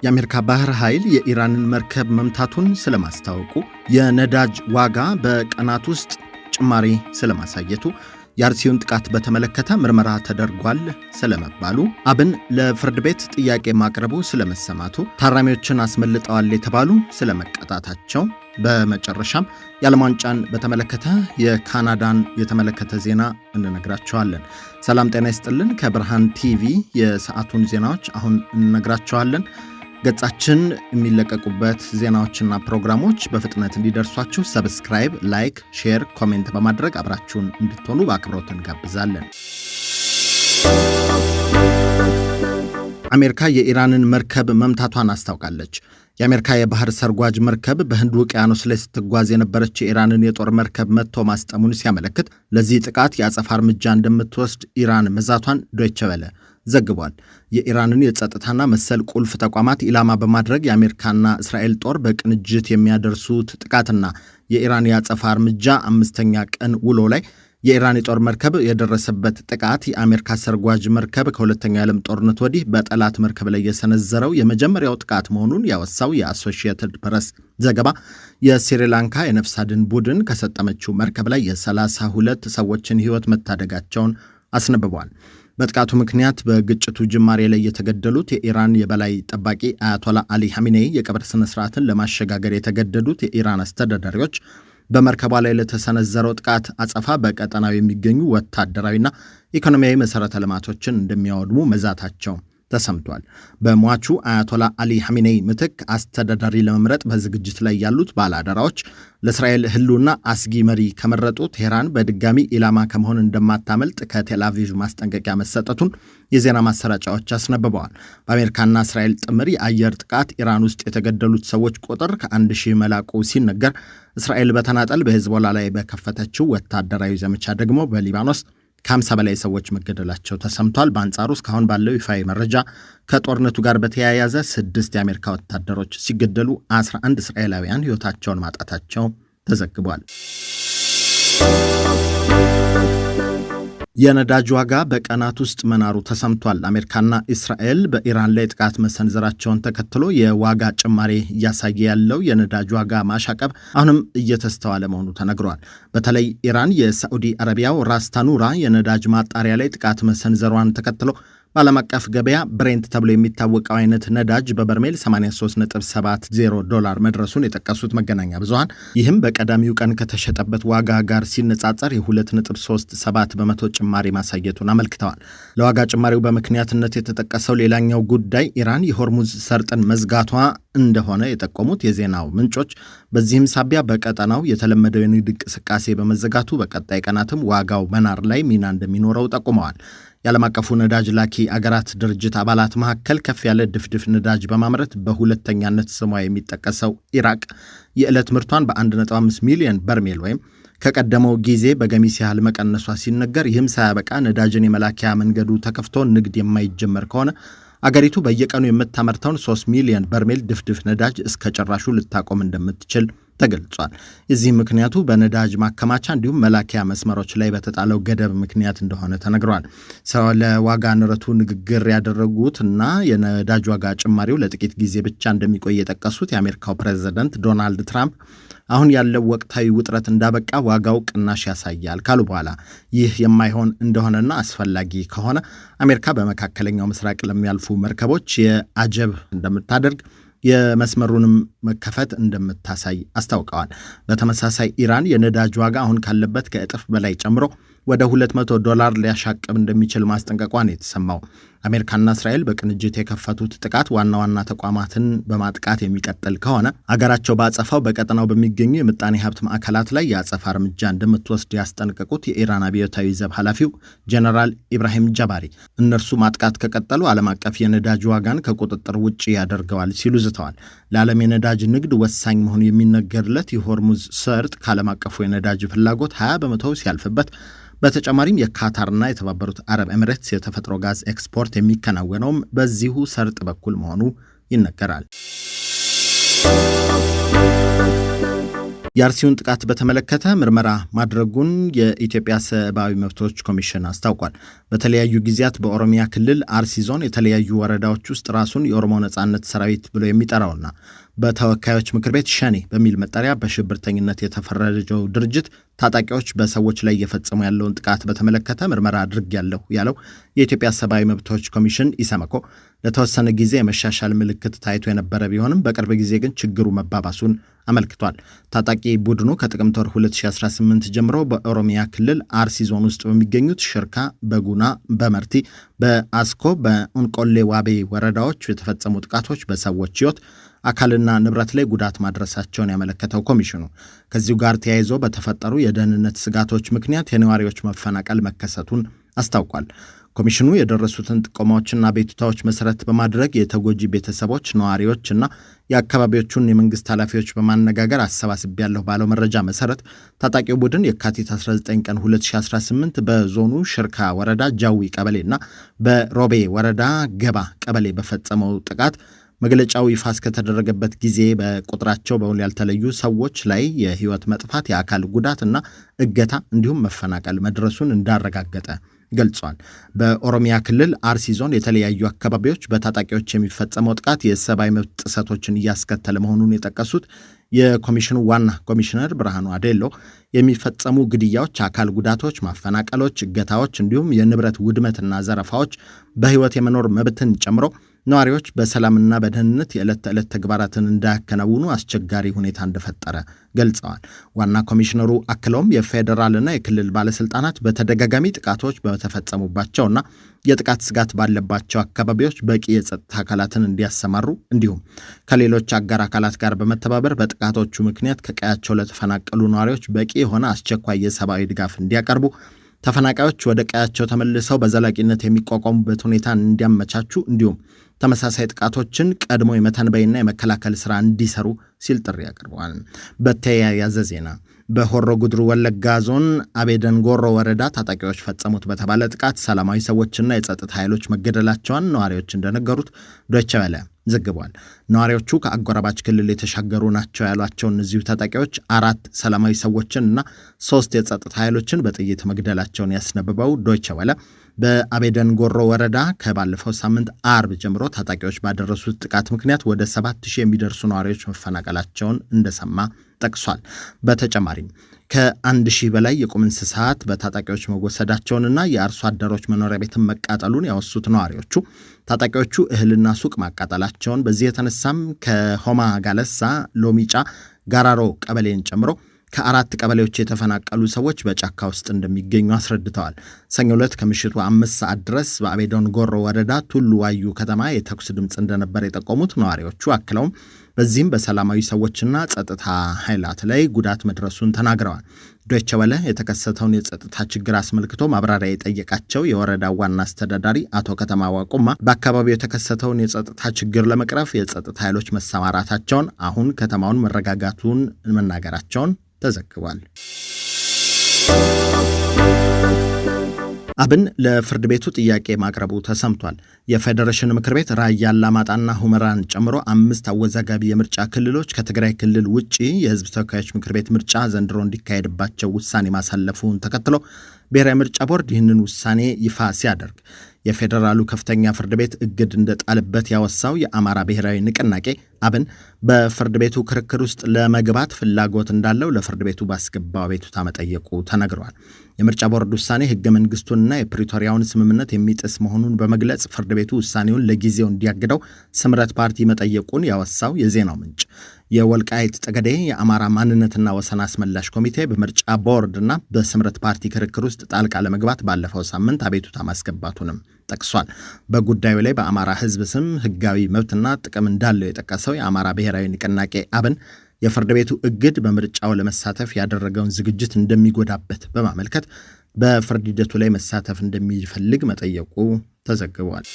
የአሜሪካ ባህር ኃይል የኢራንን መርከብ መምታቱን ስለማስታወቁ፣ የነዳጅ ዋጋ በቀናት ውስጥ ጭማሪ ስለማሳየቱ፣ የአርሲውን ጥቃት በተመለከተ ምርመራ ተደርጓል ስለመባሉ፣ አብን ለፍርድ ቤት ጥያቄ ማቅረቡ ስለመሰማቱ፣ ታራሚዎችን አስመልጠዋል የተባሉ ስለመቀጣታቸው፣ በመጨረሻም የዓለም ዋንጫን በተመለከተ የካናዳን የተመለከተ ዜና እንነግራቸዋለን። ሰላም ጤና ይስጥልን። ከብርሃን ቲቪ የሰዓቱን ዜናዎች አሁን እንነግራቸዋለን። ገጻችን የሚለቀቁበት ዜናዎችና ፕሮግራሞች በፍጥነት እንዲደርሷችሁ ሰብስክራይብ፣ ላይክ፣ ሼር፣ ኮሜንት በማድረግ አብራችሁን እንድትሆኑ በአክብሮት እንጋብዛለን። አሜሪካ የኢራንን መርከብ መምታቷን አስታውቃለች። የአሜሪካ የባህር ሰርጓጅ መርከብ በህንድ ውቅያኖስ ላይ ስትጓዝ የነበረች የኢራንን የጦር መርከብ መትቶ ማስጠሙን ሲያመለክት ለዚህ ጥቃት የአጸፋ እርምጃ እንደምትወስድ ኢራን መዛቷን ዶይቼ ቬለ ዘግቧል። የኢራንን የጸጥታና መሰል ቁልፍ ተቋማት ኢላማ በማድረግ የአሜሪካና እስራኤል ጦር በቅንጅት የሚያደርሱት ጥቃትና የኢራን የአጸፋ እርምጃ አምስተኛ ቀን ውሎ ላይ የኢራን የጦር መርከብ የደረሰበት ጥቃት የአሜሪካ ሰርጓጅ መርከብ ከሁለተኛው የዓለም ጦርነት ወዲህ በጠላት መርከብ ላይ የሰነዘረው የመጀመሪያው ጥቃት መሆኑን ያወሳው የአሶሺየትድ ፕሬስ ዘገባ የስሪላንካ የነፍስ አድን ቡድን ከሰጠመችው መርከብ ላይ የ32 ሰዎችን ሕይወት መታደጋቸውን አስነብቧል። በጥቃቱ ምክንያት በግጭቱ ጅማሬ ላይ የተገደሉት የኢራን የበላይ ጠባቂ አያቶላ አሊ ሐሚኔይ የቀብር ስነስርዓትን ለማሸጋገር የተገደዱት የኢራን አስተዳዳሪዎች በመርከቧ ላይ ለተሰነዘረው ጥቃት አጸፋ በቀጠናው የሚገኙ ወታደራዊና ኢኮኖሚያዊ መሠረተ ልማቶችን እንደሚያወድሙ መዛታቸው ተሰምቷል። በሟቹ አያቶላ አሊ ሐሚኔይ ምትክ አስተዳዳሪ ለመምረጥ በዝግጅት ላይ ያሉት ባለአደራዎች ለእስራኤል ሕልውና አስጊ መሪ ከመረጡ ቴህራን በድጋሚ ኢላማ ከመሆን እንደማታመልጥ ከቴል አቪቭ ማስጠንቀቂያ መሰጠቱን የዜና ማሰራጫዎች አስነብበዋል። በአሜሪካና እስራኤል ጥምር የአየር ጥቃት ኢራን ውስጥ የተገደሉት ሰዎች ቁጥር ከ1000 መላቁ ሲነገር፣ እስራኤል በተናጠል በሄዝቦላ ላይ በከፈተችው ወታደራዊ ዘመቻ ደግሞ በሊባኖስ ከ50 በላይ ሰዎች መገደላቸው ተሰምቷል። በአንጻሩ እስካሁን ባለው ይፋዊ መረጃ ከጦርነቱ ጋር በተያያዘ 6 የአሜሪካ ወታደሮች ሲገደሉ 11 እስራኤላውያን ሕይወታቸውን ማጣታቸው ተዘግቧል። የነዳጅ ዋጋ በቀናት ውስጥ መናሩ ተሰምቷል። አሜሪካና እስራኤል በኢራን ላይ ጥቃት መሰንዘራቸውን ተከትሎ የዋጋ ጭማሬ እያሳየ ያለው የነዳጅ ዋጋ ማሻቀብ አሁንም እየተስተዋለ መሆኑ ተነግሯል። በተለይ ኢራን የሳዑዲ አረቢያው ራስ ታኑራ የነዳጅ ማጣሪያ ላይ ጥቃት መሰንዘሯን ተከትሎ በዓለም አቀፍ ገበያ ብሬንት ተብሎ የሚታወቀው አይነት ነዳጅ በበርሜል $83.70 መድረሱን የጠቀሱት መገናኛ ብዙሃን ይህም በቀዳሚው ቀን ከተሸጠበት ዋጋ ጋር ሲነጻጸር የ2.37 በመቶ ጭማሪ ማሳየቱን አመልክተዋል። ለዋጋ ጭማሪው በምክንያትነት የተጠቀሰው ሌላኛው ጉዳይ ኢራን የሆርሙዝ ሰርጥን መዝጋቷ እንደሆነ የጠቆሙት የዜናው ምንጮች በዚህም ሳቢያ በቀጠናው የተለመደው የንግድ እንቅስቃሴ በመዘጋቱ በቀጣይ ቀናትም ዋጋው መናር ላይ ሚና እንደሚኖረው ጠቁመዋል። የዓለም አቀፉ ነዳጅ ላኪ አገራት ድርጅት አባላት መካከል ከፍ ያለ ድፍድፍ ነዳጅ በማምረት በሁለተኛነት ስሟ የሚጠቀሰው ኢራቅ የዕለት ምርቷን በ1.5 ሚሊዮን በርሜል ወይም ከቀደመው ጊዜ በገሚስ ያህል መቀነሷ ሲነገር፣ ይህም ሳያበቃ ነዳጅን የመላኪያ መንገዱ ተከፍቶ ንግድ የማይጀመር ከሆነ አገሪቱ በየቀኑ የምታመርተውን 3 ሚሊዮን በርሜል ድፍድፍ ነዳጅ እስከ ጭራሹ ልታቆም እንደምትችል ተገልጿል። የዚህ ምክንያቱ በነዳጅ ማከማቻ እንዲሁም መላኪያ መስመሮች ላይ በተጣለው ገደብ ምክንያት እንደሆነ ተነግሯል። ስለ ዋጋ ንረቱ ንግግር ያደረጉት እና የነዳጅ ዋጋ ጭማሪው ለጥቂት ጊዜ ብቻ እንደሚቆይ የጠቀሱት የአሜሪካው ፕሬዝዳንት ዶናልድ ትራምፕ አሁን ያለው ወቅታዊ ውጥረት እንዳበቃ ዋጋው ቅናሽ ያሳያል ካሉ በኋላ ይህ የማይሆን እንደሆነና አስፈላጊ ከሆነ አሜሪካ በመካከለኛው ምስራቅ ለሚያልፉ መርከቦች የአጀብ እንደምታደርግ የመስመሩንም መከፈት እንደምታሳይ አስታውቀዋል። በተመሳሳይ ኢራን የነዳጅ ዋጋ አሁን ካለበት ከእጥፍ በላይ ጨምሮ ወደ $200 ሊያሻቅብ እንደሚችል ማስጠንቀቋን የተሰማው አሜሪካና እስራኤል በቅንጅት የከፈቱት ጥቃት ዋና ዋና ተቋማትን በማጥቃት የሚቀጥል ከሆነ አገራቸው ባጸፋው በቀጠናው በሚገኙ የምጣኔ ሀብት ማዕከላት ላይ የአጸፋ እርምጃ እንደምትወስድ ያስጠነቀቁት የኢራን አብዮታዊ ዘብ ኃላፊው ጀነራል ኢብራሂም ጃባሪ እነርሱ ማጥቃት ከቀጠሉ ዓለም አቀፍ የነዳጅ ዋጋን ከቁጥጥር ውጭ ያደርገዋል ሲሉ ዝተዋል። ለዓለም የነዳጅ ንግድ ወሳኝ መሆኑ የሚነገርለት የሆርሙዝ ሰርጥ ከዓለም አቀፉ የነዳጅ ፍላጎት 20 በመቶ ሲያልፍበት በተጨማሪም የካታርና የተባበሩት አረብ ኤሚሬትስ የተፈጥሮ ጋዝ ኤክስፖርት የሚከናወነውም በዚሁ ሰርጥ በኩል መሆኑ ይነገራል። የአርሲውን ጥቃት በተመለከተ ምርመራ ማድረጉን የኢትዮጵያ ሰብአዊ መብቶች ኮሚሽን አስታውቋል። በተለያዩ ጊዜያት በኦሮሚያ ክልል አርሲ ዞን የተለያዩ ወረዳዎች ውስጥ ራሱን የኦሮሞ ነጻነት ሰራዊት ብሎ የሚጠራውና በተወካዮች ምክር ቤት ሸኔ በሚል መጠሪያ በሽብርተኝነት የተፈረጀው ድርጅት ታጣቂዎች በሰዎች ላይ እየፈጸሙ ያለውን ጥቃት በተመለከተ ምርመራ አድርጌያለሁ ያለው የኢትዮጵያ ሰብአዊ መብቶች ኮሚሽን ኢሰመኮ ለተወሰነ ጊዜ የመሻሻል ምልክት ታይቶ የነበረ ቢሆንም በቅርብ ጊዜ ግን ችግሩ መባባሱን አመልክቷል። ታጣቂ ቡድኑ ከጥቅምት ወር 2018 ጀምሮ በኦሮሚያ ክልል አርሲ ዞን ውስጥ በሚገኙት ሽርካ፣ በጉና፣ በመርቲ፣ በአስኮ፣ በእንቆሌ ዋቤ ወረዳዎች የተፈጸሙ ጥቃቶች በሰዎች ሕይወት አካልና ንብረት ላይ ጉዳት ማድረሳቸውን ያመለከተው ኮሚሽኑ ከዚሁ ጋር ተያይዞ በተፈጠሩ የደህንነት ስጋቶች ምክንያት የነዋሪዎች መፈናቀል መከሰቱን አስታውቋል። ኮሚሽኑ የደረሱትን ጥቆማዎችና ቤቱታዎች መሰረት በማድረግ የተጎጂ ቤተሰቦች፣ ነዋሪዎችና የአካባቢዎቹን የመንግስት ኃላፊዎች በማነጋገር አሰባስቤያለሁ ባለው መረጃ መሰረት ታጣቂው ቡድን የካቲት 19 ቀን 2018 በዞኑ ሽርካ ወረዳ ጃዊ ቀበሌና በሮቤ ወረዳ ገባ ቀበሌ በፈጸመው ጥቃት መግለጫው ይፋ እስከተደረገበት ጊዜ በቁጥራቸው በውል ያልተለዩ ሰዎች ላይ የህይወት መጥፋት፣ የአካል ጉዳትና እገታ እንዲሁም መፈናቀል መድረሱን እንዳረጋገጠ ገልጿል። በኦሮሚያ ክልል አርሲ ዞን የተለያዩ አካባቢዎች በታጣቂዎች የሚፈጸመው ጥቃት የሰብአዊ መብት ጥሰቶችን እያስከተለ መሆኑን የጠቀሱት የኮሚሽኑ ዋና ኮሚሽነር ብርሃኑ አዴሎ የሚፈጸሙ ግድያዎች፣ አካል ጉዳቶች፣ ማፈናቀሎች፣ እገታዎች እንዲሁም የንብረት ውድመትና ዘረፋዎች በህይወት የመኖር መብትን ጨምሮ ነዋሪዎች በሰላምና በደህንነት የዕለት ተዕለት ተግባራትን እንዳያከናውኑ አስቸጋሪ ሁኔታ እንደፈጠረ ገልጸዋል። ዋና ኮሚሽነሩ አክለውም የፌዴራልና የክልል ባለስልጣናት በተደጋጋሚ ጥቃቶች በተፈጸሙባቸውና የጥቃት ስጋት ባለባቸው አካባቢዎች በቂ የጸጥታ አካላትን እንዲያሰማሩ እንዲሁም ከሌሎች አጋር አካላት ጋር በመተባበር በጥቃቶቹ ምክንያት ከቀያቸው ለተፈናቀሉ ነዋሪዎች በቂ የሆነ አስቸኳይ የሰብአዊ ድጋፍ እንዲያቀርቡ፣ ተፈናቃዮች ወደ ቀያቸው ተመልሰው በዘላቂነት የሚቋቋሙበት ሁኔታ እንዲያመቻቹ እንዲሁም ተመሳሳይ ጥቃቶችን ቀድሞ የመተንበይና የመከላከል ስራ እንዲሰሩ ሲል ጥሪ አቅርበዋል። በተያያዘ ዜና በሆሮ ጉድሩ ወለጋ ዞን አቤደንጎሮ ወረዳ ታጣቂዎች ፈጸሙት በተባለ ጥቃት ሰላማዊ ሰዎችና የጸጥታ ኃይሎች መገደላቸውን ነዋሪዎች እንደነገሩት ዶይቼ ቬለ ዘግቧል። ነዋሪዎቹ ከአጎራባች ክልል የተሻገሩ ናቸው ያሏቸው እነዚሁ ታጣቂዎች 4 ሰላማዊ ሰዎችንና 3 የጸጥታ ኃይሎችን በጥይት መግደላቸውን ያስነብበው ዶይቼ ቬለ በአቤደንጎሮ ወረዳ ከባለፈው ሳምንት አርብ ጀምሮ ታጣቂዎች ባደረሱት ጥቃት ምክንያት ወደ 7000 የሚደርሱ ነዋሪዎች መፈናቀላቸውን እንደሰማ ጠቅሷል። በተጨማሪም ከ1000 በላይ የቁም እንስሳት በታጣቂዎች መወሰዳቸውንና የአርሶ አደሮች መኖሪያ ቤትን መቃጠሉን ያወሱት ነዋሪዎቹ ታጣቂዎቹ እህልና ሱቅ ማቃጠላቸውን፣ በዚህ የተነሳም ከሆማ ጋለሳ፣ ሎሚጫ፣ ጋራሮ ቀበሌን ጨምሮ ከ4 ቀበሌዎች የተፈናቀሉ ሰዎች በጫካ ውስጥ እንደሚገኙ አስረድተዋል። ሰኞ ዕለት ከምሽቱ 5 ሰዓት ድረስ በአቤደንጎሮ ወረዳ ቱሉ ዋዩ ከተማ የተኩስ ድምፅ እንደነበር የጠቆሙት ነዋሪዎቹ አክለውም በዚህም በሰላማዊ ሰዎችና ጸጥታ ኃይላት ላይ ጉዳት መድረሱን ተናግረዋል። ዶይቼ ቬለ የተከሰተውን የጸጥታ ችግር አስመልክቶ ማብራሪያ የጠየቃቸው የወረዳው ዋና አስተዳዳሪ አቶ ከተማ ዋቁማ በአካባቢው የተከሰተውን የጸጥታ ችግር ለመቅረፍ የጸጥታ ኃይሎች መሰማራታቸውን፣ አሁን ከተማውን መረጋጋቱን መናገራቸውን ተዘግቧል። አብን ለፍርድ ቤቱ ጥያቄ ማቅረቡ ተሰምቷል። የፌዴሬሽን ምክር ቤት ራያ አላማጣና ሁመራን ጨምሮ 5 አወዛጋቢ የምርጫ ክልሎች ከትግራይ ክልል ውጪ የህዝብ ተወካዮች ምክር ቤት ምርጫ ዘንድሮ እንዲካሄድባቸው ውሳኔ ማሳለፉን ተከትሎ ብሔራዊ ምርጫ ቦርድ ይህንን ውሳኔ ይፋ ሲያደርግ የፌዴራሉ ከፍተኛ ፍርድ ቤት እግድ እንደጣልበት ያወሳው የአማራ ብሔራዊ ንቅናቄ አብን በፍርድ ቤቱ ክርክር ውስጥ ለመግባት ፍላጎት እንዳለው ለፍርድ ቤቱ ባስገባው አቤቱታ መጠየቁ ተነግሯል። የምርጫ ቦርድ ውሳኔ ህገ መንግስቱንና የፕሪቶሪያውን ስምምነት የሚጥስ መሆኑን በመግለጽ ፍርድ ቤቱ ውሳኔውን ለጊዜው እንዲያግደው ስምረት ፓርቲ መጠየቁን ያወሳው የዜናው ምንጭ የወልቃይት ጠገዴ የአማራ ማንነትና ወሰን አስመላሽ ኮሚቴ በምርጫ ቦርድና በስምረት ፓርቲ ክርክር ውስጥ ጣልቃ ለመግባት ባለፈው ሳምንት አቤቱታ ማስገባቱንም ጠቅሷል። በጉዳዩ ላይ በአማራ ህዝብ ስም ህጋዊ መብትና ጥቅም እንዳለው የጠቀሰው የአማራ ብሔራዊ ንቅናቄ አብን የፍርድ ቤቱ እግድ በምርጫው ለመሳተፍ ያደረገውን ዝግጅት እንደሚጎዳበት በማመልከት በፍርድ ሂደቱ ላይ መሳተፍ እንደሚፈልግ መጠየቁ ተዘግቧል።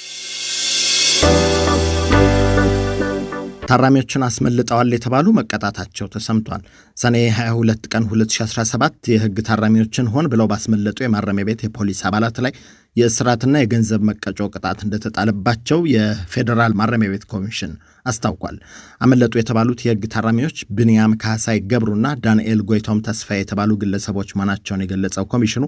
ታራሚዎችን አስመልጠዋል የተባሉ መቀጣታቸው ተሰምቷል። ሰኔ 22 ቀን 2017 የህግ ታራሚዎችን ሆን ብለው ባስመለጡ የማረሚያ ቤት የፖሊስ አባላት ላይ የእስራትና የገንዘብ መቀጮ ቅጣት እንደተጣለባቸው የፌዴራል ማረሚያ ቤት ኮሚሽን አስታውቋል። አመለጡ የተባሉት የሕግ ታራሚዎች ብንያም ካሳይ ገብሩና ዳንኤል ጎይቶም ተስፋ የተባሉ ግለሰቦች መሆናቸውን የገለጸው ኮሚሽኑ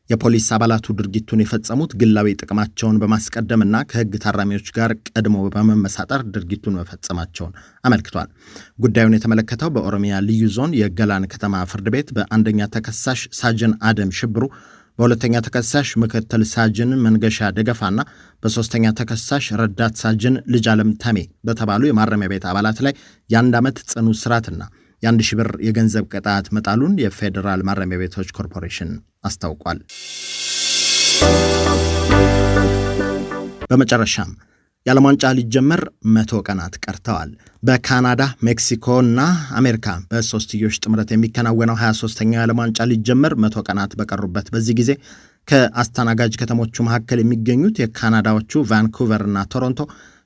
የፖሊስ አባላቱ ድርጊቱን የፈጸሙት ግላዊ ጥቅማቸውን በማስቀደምና ከሕግ ታራሚዎች ጋር ቀድሞ በመመሳጠር ድርጊቱን መፈጸማቸውን አመልክቷል። ጉዳዩን የተመለከተው በኦሮሚያ ልዩ ዞን የገላን ከተማ ፍርድ ቤት በአንደኛ ተከሳሽ ሳጅን አደም ሽብሩ፣ በሁለተኛ ተከሳሽ ምክትል ሳጅን መንገሻ ደገፋና በሶስተኛ ተከሳሽ ረዳት ሳጅን ልጅ ዓለም ተሜ በተባሉ የማረሚያ ቤት አባላት ላይ የ1 ዓመት ጽኑ እስራትና የ1,000 ብር የገንዘብ ቅጣት መጣሉን የፌዴራል ማረሚያ ቤቶች ኮርፖሬሽን አስታውቋል። በመጨረሻም የዓለም ዋንጫ ሊጀመር 100 ቀናት ቀርተዋል። በካናዳ ሜክሲኮ እና አሜሪካ በሶስትዮሽ ጥምረት የሚከናወነው 23ኛው የዓለም ዋንጫ ሊጀመር 100 ቀናት በቀሩበት በዚህ ጊዜ ከአስተናጋጅ ከተሞቹ መካከል የሚገኙት የካናዳዎቹ ቫንኩቨር እና ቶሮንቶ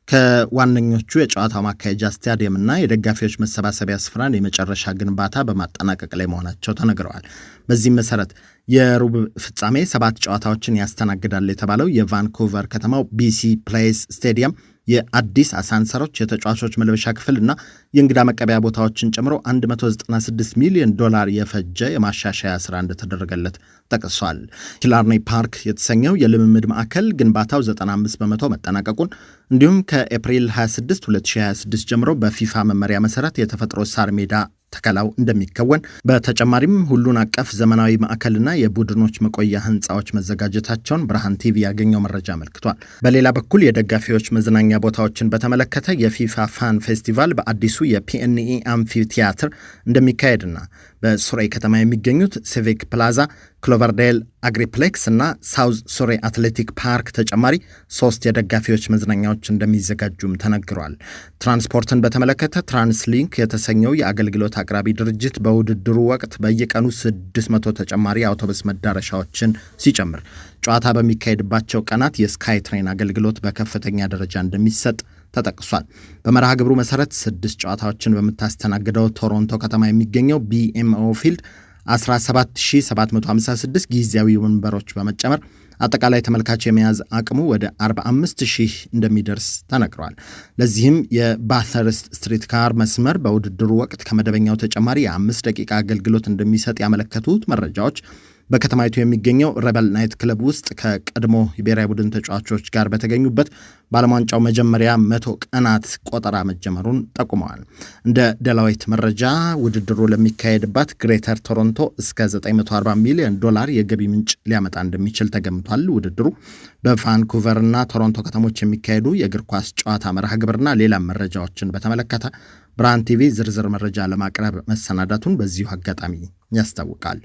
ከዋነኞቹ የጨዋታው ማካሄጃ ስታዲየም እና የደጋፊዎች መሰባሰቢያ ስፍራን የመጨረሻ ግንባታ በማጠናቀቅ ላይ መሆናቸው ተነግረዋል። በዚህም መሰረት የሩብ ፍጻሜ 7 ጨዋታዎችን ያስተናግዳል የተባለው የቫንኩቨር ከተማው BC ፕሌስ ስቴዲየም የአዲስ አሳንሰሮች፣ የተጫዋቾች መልበሻ ክፍል እና የእንግዳ መቀበያ ቦታዎችን ጨምሮ $196 ሚሊዮን የፈጀ የማሻሻያ ስራ እንደተደረገለት ጠቅሷል። ኪላርኔ ፓርክ የተሰኘው የልምምድ ማዕከል ግንባታው 95 በመቶ መጠናቀቁን እንዲሁም ከኤፕሪል 26 2026 ጀምሮ በፊፋ መመሪያ መሰረት የተፈጥሮ ሳር ሜዳ ተከላው እንደሚከወን፣ በተጨማሪም ሁሉን አቀፍ ዘመናዊ ማዕከልና የቡድኖች መቆያ ህንፃዎች መዘጋጀታቸውን ብርሃን ቲቪ ያገኘው መረጃ አመልክቷል። በሌላ በኩል የደጋፊዎች መዝናኛ ቦታዎችን በተመለከተ የፊፋ ፋን ፌስቲቫል በአዲሱ የፒኤንኢ አምፊ ቲያትር እንደሚካሄድና በሱሬ ከተማ የሚገኙት ሲቪክ ፕላዛ፣ ክሎቨርዴል አግሪፕሌክስ እና ሳውዝ ሱሬ አትሌቲክ ፓርክ ተጨማሪ 3 የደጋፊዎች መዝናኛዎች እንደሚዘጋጁም ተነግሯል። ትራንስፖርትን በተመለከተ ትራንስሊንክ የተሰኘው የአገልግሎት አቅራቢ ድርጅት በውድድሩ ወቅት በየቀኑ 600 ተጨማሪ አውቶቡስ መዳረሻዎችን ሲጨምር ጨዋታ በሚካሄድባቸው ቀናት የስካይ ትሬን አገልግሎት በከፍተኛ ደረጃ እንደሚሰጥ ተጠቅሷል። በመርሃ ግብሩ መሰረት 6 ጨዋታዎችን በምታስተናግደው ቶሮንቶ ከተማ የሚገኘው BMO ፊልድ 17756 ጊዜያዊ ወንበሮች በመጨመር አጠቃላይ ተመልካች የመያዝ አቅሙ ወደ 45000 እንደሚደርስ ተነግሯል። ለዚህም የባተርስት ስትሪት ካር መስመር በውድድሩ ወቅት ከመደበኛው ተጨማሪ የ5 ደቂቃ አገልግሎት እንደሚሰጥ ያመለከቱት መረጃዎች በከተማይቱ የሚገኘው ረበል ናይት ክለብ ውስጥ ከቀድሞ የብሔራዊ ቡድን ተጫዋቾች ጋር በተገኙበት በዓለም ዋንጫው መጀመሪያ 100 ቀናት ቆጠራ መጀመሩን ጠቁመዋል። እንደ ደላዌት መረጃ ውድድሩ ለሚካሄድባት ግሬተር ቶሮንቶ እስከ $940 ሚሊዮን የገቢ ምንጭ ሊያመጣ እንደሚችል ተገምቷል። ውድድሩ በቫንኩቨርና ቶሮንቶ ከተሞች የሚካሄዱ የእግር ኳስ ጨዋታ መርሃ ግብርና ሌላ መረጃዎችን በተመለከተ ብርሃን ቲቪ ዝርዝር መረጃ ለማቅረብ መሰናዳቱን በዚሁ አጋጣሚ ያስታውቃል።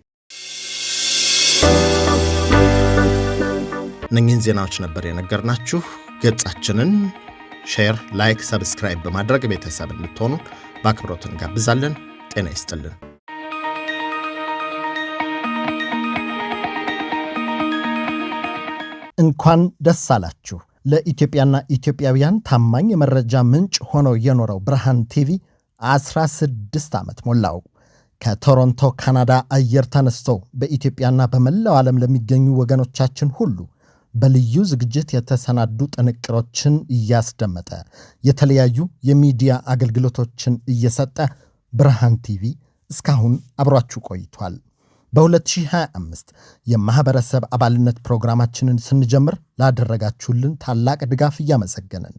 እነኚህን ዜናዎች ነበር የነገርናችሁ። ገጻችንን ሼር፣ ላይክ፣ ሰብስክራይብ በማድረግ ቤተሰብ እንድትሆኑ በአክብሮት እንጋብዛለን። ጤና ይስጥልን። እንኳን ደስ አላችሁ። ለኢትዮጵያና ኢትዮጵያውያን ታማኝ የመረጃ ምንጭ ሆኖ የኖረው ብርሃን ቲቪ 16 ዓመት ሞላው። ከቶሮንቶ ካናዳ አየር ተነስቶ በኢትዮጵያና በመላው ዓለም ለሚገኙ ወገኖቻችን ሁሉ በልዩ ዝግጅት የተሰናዱ ጥንቅሮችን እያስደመጠ የተለያዩ የሚዲያ አገልግሎቶችን እየሰጠ ብርሃን ቲቪ እስካሁን አብሯችሁ ቆይቷል። በ2025 የማህበረሰብ አባልነት ፕሮግራማችንን ስንጀምር ላደረጋችሁልን ታላቅ ድጋፍ እያመሰገንን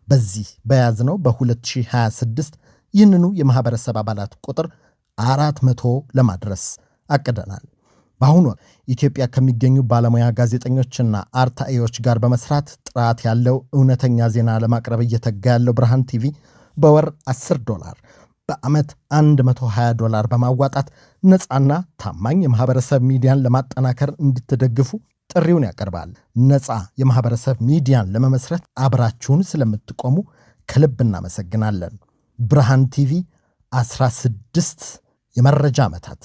በዚህ በያዝነው በ2026 ይህንኑ የማህበረሰብ አባላት ቁጥር 400 ለማድረስ አቅደናል። በአሁኑ ወቅት ኢትዮጵያ ከሚገኙ ባለሙያ ጋዜጠኞችና አርታኤዎች ጋር በመስራት ጥራት ያለው እውነተኛ ዜና ለማቅረብ እየተጋ ያለው ብርሃን ቲቪ በወር $10 በዓመት $120 በማዋጣት ነፃና ታማኝ የማህበረሰብ ሚዲያን ለማጠናከር እንድትደግፉ ጥሪውን ያቀርባል። ነፃ የማህበረሰብ ሚዲያን ለመመስረት አብራችሁን ስለምትቆሙ ከልብ እናመሰግናለን። ብርሃን ቲቪ 16 የመረጃ ዓመታት